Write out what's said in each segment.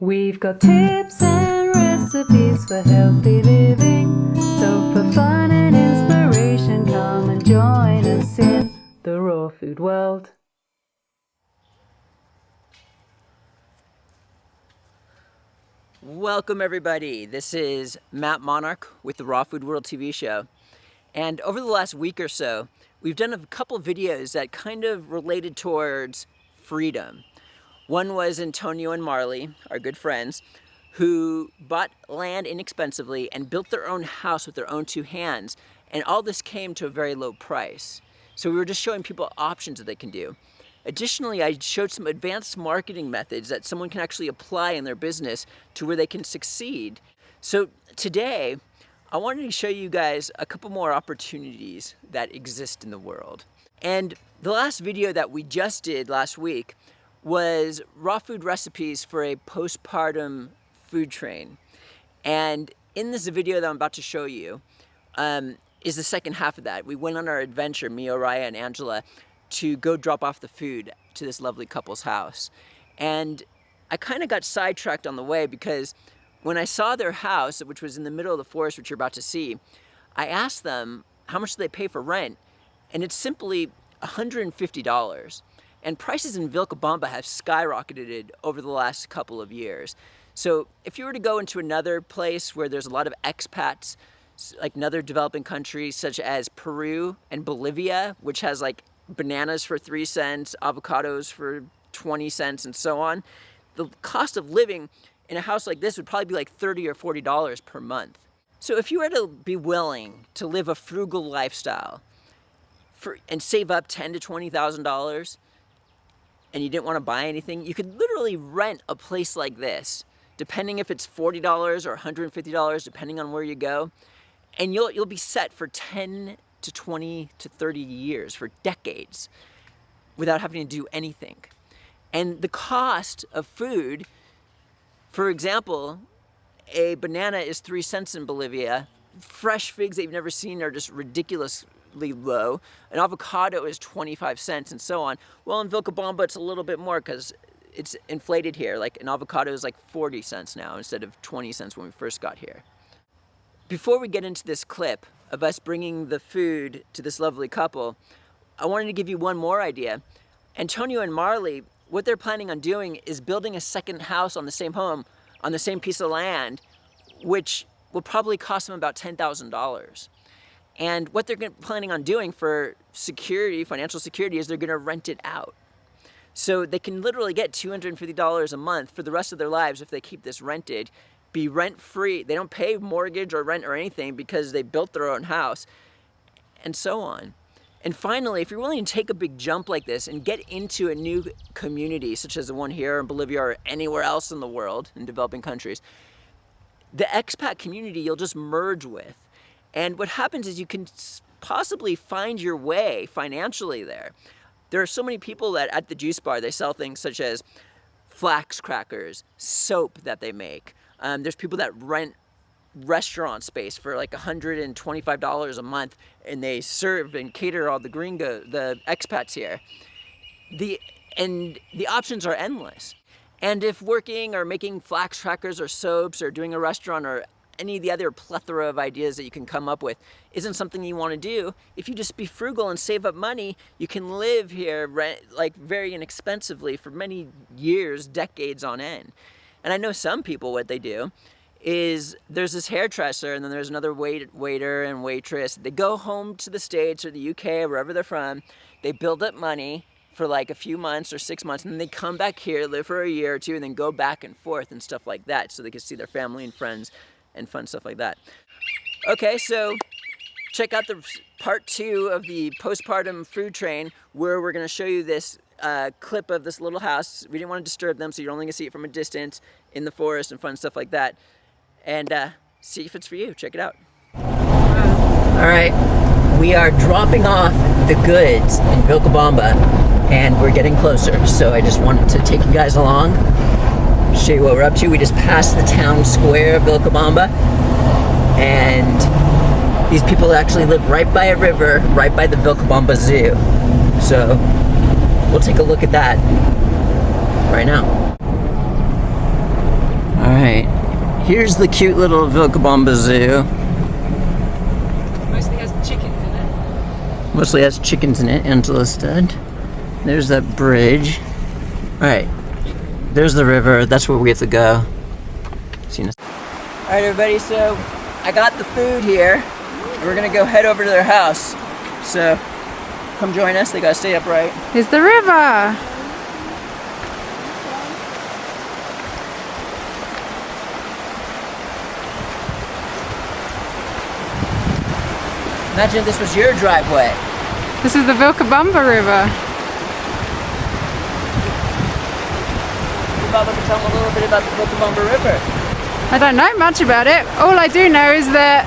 We've got tips and recipes for healthy living. So for fun and inspiration, come and join us in the raw food world. Welcome everybody, this is Matt Monarch with the Raw Food World TV show. And over the last week or so, we've done a couple videos that kind of related towards freedom. One was Antonio and Marley, our good friends, who bought land inexpensively and built their own house with their own two hands. And all this came to a very low price. So we were just showing people options that they can do. Additionally, I showed some advanced marketing methods that someone can actually apply in their business to where they can succeed. So today, I wanted to show you guys a couple more opportunities that exist in the world. And the last video that we just did last week was raw food recipes for a postpartum food train. And in this video that I'm about to show you is the second half of that. We went on our adventure, me, Oriah, and Angela, to go drop off the food to this lovely couple's house. And I kind of got sidetracked on the way because when I saw their house, which was in the middle of the forest, which you're about to see, I asked them, how much do they pay for rent? And it's simply $150. And prices in Vilcabamba have skyrocketed over the last couple of years. So if you were to go into another place where there's a lot of expats, like another developing country such as Peru and Bolivia, which has like bananas for 3 cents, avocados for 20 cents, and so on, the cost of living in a house like this would probably be like $30 or $40 per month. So if you were to be willing to live a frugal lifestyle and save up $10,000 to $20,000, and you didn't want to buy anything, you could literally rent a place like this, depending if it's $40 or $150, depending on where you go, and you'll be set for 10 to 20 to 30 years, for decades, without having to do anything. And the cost of food, for example, a banana is 3 cents in Bolivia. Fresh figs that you've never seen are just ridiculously low. An avocado is 25 cents, and so on. Well, in Vilcabamba, it's a little bit more because it's inflated here. Like an avocado is like 40 cents now instead of 20 cents when we first got here. Before we get into this clip of us bringing the food to this lovely couple, I wanted to give you one more idea. Antonio and Marley, what they're planning on doing is building a second house on the same home, on the same piece of land, which will probably cost them about $10,000. And what they're planning on doing for security, financial security, is they're going to rent it out. So they can literally get $250 a month for the rest of their lives if they keep this rented, be rent-free. They don't pay mortgage or rent or anything because they built their own house, and so on. And finally, if you're willing to take a big jump like this and get into a new community, such as the one here in Bolivia or anywhere else in the world, in developing countries, the expat community you'll just merge with. And what happens is you can possibly find your way financially there. There are so many people that at the juice bar, they sell things such as flax crackers, soap that they make. There's people that rent restaurant space for like $125 a month, and they serve and cater all the expats here. The options are endless. And if working or making flax crackers or soaps or doing a restaurant or any of the other plethora of ideas that you can come up with isn't something you want to do, if you just be frugal and save up money, you can live here like very inexpensively for many years, decades on end. And I know some people, what they do is there's this hairdresser and then there's another waiter and waitress. They go home to the States or the UK or wherever they're from. They build up money for like a few months or 6 months, and then they come back here, live for a year or two, and then go back and forth and stuff like that so they can see their family and friends and fun stuff like that. Okay, so check out the part 2 of the postpartum food train, where we're going to show you this clip of this little house. We didn't want to disturb them, so you're only going to see it from a distance in the forest and fun stuff like that. And see if it's for you. Check it out. All right, we are dropping off the goods in Vilcabamba, and we're getting closer. So I just wanted to take you guys along, show you what we're up to. We just passed the town square of Vilcabamba, and these people actually live right by a river, right by the Vilcabamba Zoo. So we'll take a look at that right now. Here's the cute little Vilcabamba Zoo. Mostly has chickens in it. Mostly has chickens in it, Angela said. There's that bridge. Alright, there's the river. That's where we have to go. Alright everybody, so I got the food here. And we're gonna go head over to their house. So come join us. They gotta stay upright. Here's the river. Imagine this was your driveway. This is the Vilcabamba River. Bob, tell them a little bit about the Vilcabamba River. I don't know much about it. All I do know is that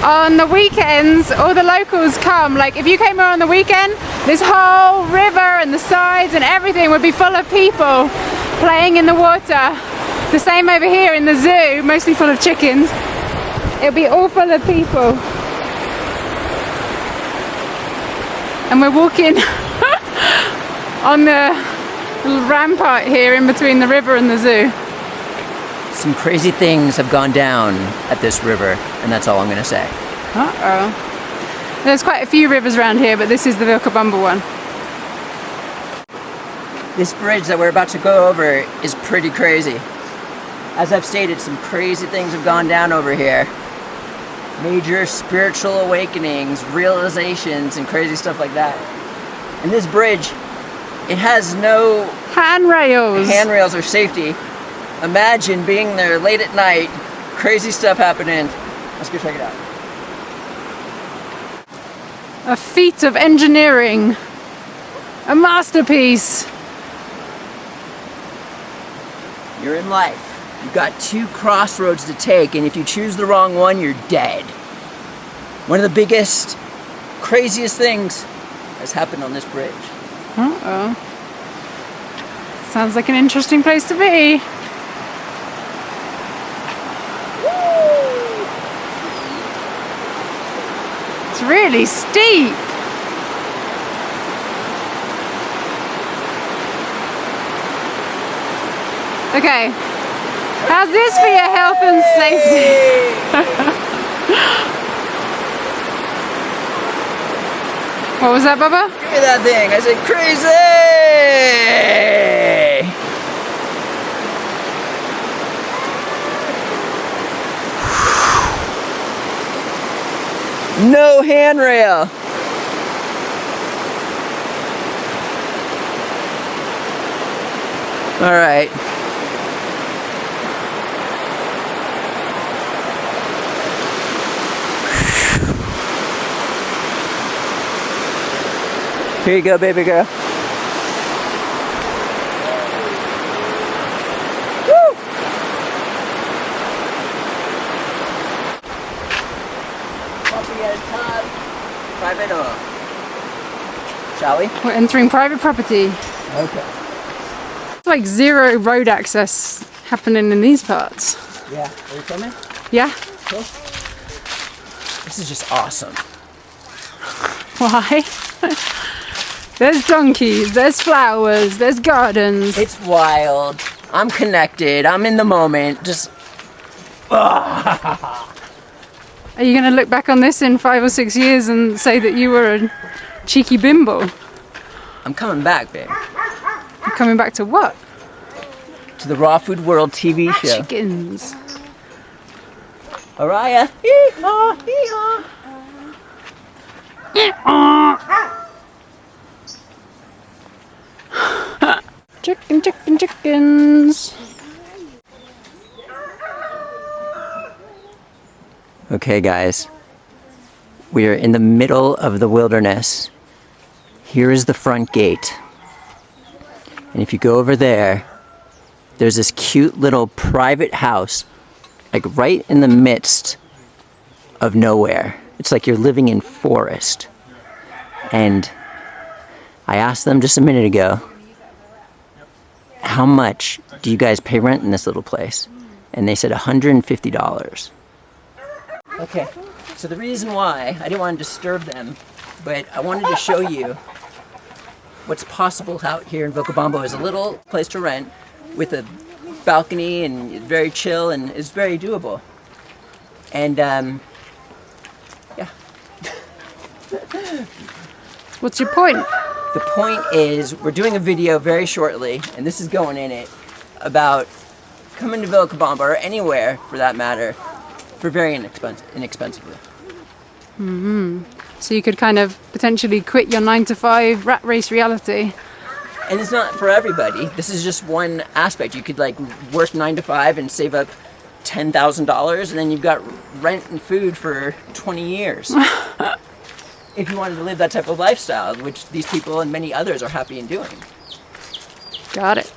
on the weekends, all the locals come. Like if you came here on the weekend, this whole river and the sides and everything would be full of people playing in the water. The same over here in the zoo, mostly full of chickens. It'll be all full of people. And we're walking on the little rampart here in between the river and the zoo. Some crazy things have gone down at this river, and that's all I'm gonna say. Uh-oh. There's quite a few rivers around here, but this is the Vilcabamba one. This bridge that we're about to go over is pretty crazy. As I've stated, some crazy things have gone down over here. Major spiritual awakenings, realizations, and crazy stuff like that. And this bridge, it has no handrails or safety. Imagine being there late at night, crazy stuff happening. Let's go check it out. A feat of engineering. A masterpiece. You're in life. You've got two crossroads to take, and if you choose the wrong one, you're dead. One of the biggest, craziest things has happened on this bridge. Uh-oh. Sounds like an interesting place to be. It's really steep. Okay. How's this for your health and safety? What was that, Bubba? Give me that thing. I said crazy! No handrail. All right. Here you go, baby girl. Woo! Coffee at a time. Private home. Shall we? We're entering private property. Okay. It's like zero road access happening in these parts. Yeah. Are you coming? Yeah? Cool. This is just awesome. Why? There's donkeys, there's flowers, there's gardens. It's wild. I'm connected. I'm in the moment. Just. Are you going to look back on this in 5 or 6 years and say that you were a cheeky bimbo? I'm coming back, babe. You're coming back to what? To the Raw Food World TV show. Chickens. Araya. Hee-haw, hee-haw. Chickens. Okay, guys. We are in the middle of the wilderness. Here is the front gate. And if you go over there, there's this cute little private house, like right in the midst of nowhere. It's like you're living in forest. And I asked them just a minute ago, how much do you guys pay rent in this little place? And they said $150. Okay, so the reason why, I didn't want to disturb them, but I wanted to show you what's possible out here in Vilcabamba is a little place to rent with a balcony and very chill and is very doable. And yeah. What's your point? The point is, we're doing a video very shortly, and this is going in it, about coming to Vilcabamba, or anywhere for that matter, for very inexpensively. So you could kind of potentially quit your 9-to-5 rat race reality. And it's not for everybody. This is just one aspect. You could like work 9 to 5 and save up $10,000, and then you've got rent and food for 20 years. If you wanted to live that type of lifestyle, which these people and many others are happy in doing. Got it.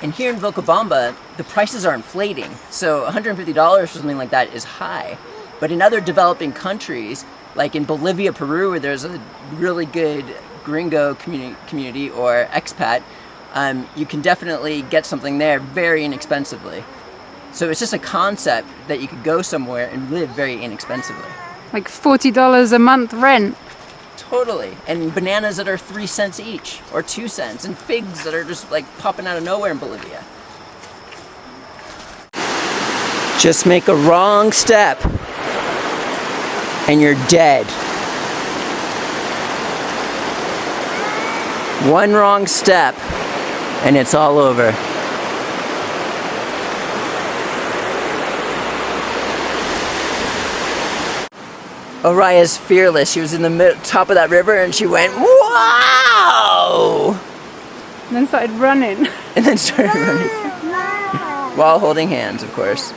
And here in Vilcabamba, the prices are inflating. So $150 for something like that is high. But in other developing countries, like in Bolivia, Peru, where there's a really good gringo community or expat, you can definitely get something there very inexpensively. So it's just a concept that you could go somewhere and live very inexpensively. Like $40 a month rent. Totally. And bananas that are 3 cents each, or 2 cents, and figs that are just like popping out of nowhere in Bolivia. Just make a wrong step and you're dead. One wrong step and it's all over. Oraya's fearless. She was in the top of that river and she went, wow! And then started running. And then started running. While holding hands, of course.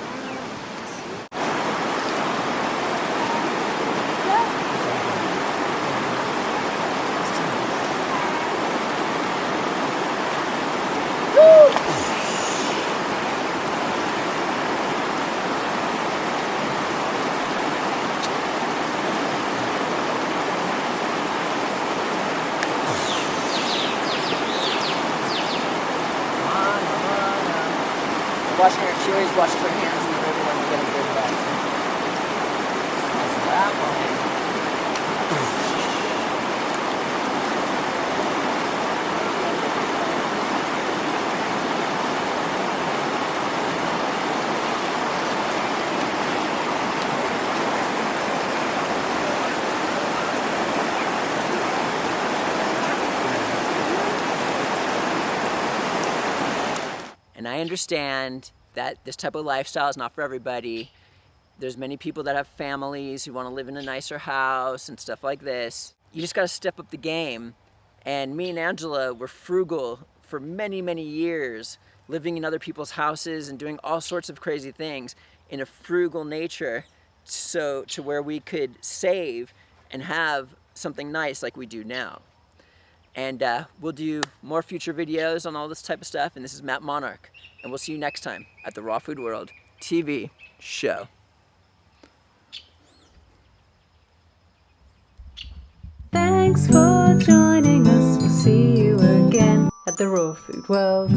Washing her, she always washes her hands in the river when we get a good bath. That's that one. And I understand that this type of lifestyle is not for everybody. There's many people that have families who want to live in a nicer house and stuff like this. You just got to step up the game. And me and Angela were frugal for many, many years, living in other people's houses and doing all sorts of crazy things in a frugal nature, so to where we could save and have something nice like we do now. And we'll do more future videos on all this type of stuff. And this is Matt Monarch. And we'll see you next time at the Raw Food World TV show. Thanks for joining us. We'll see you again at the Raw Food World.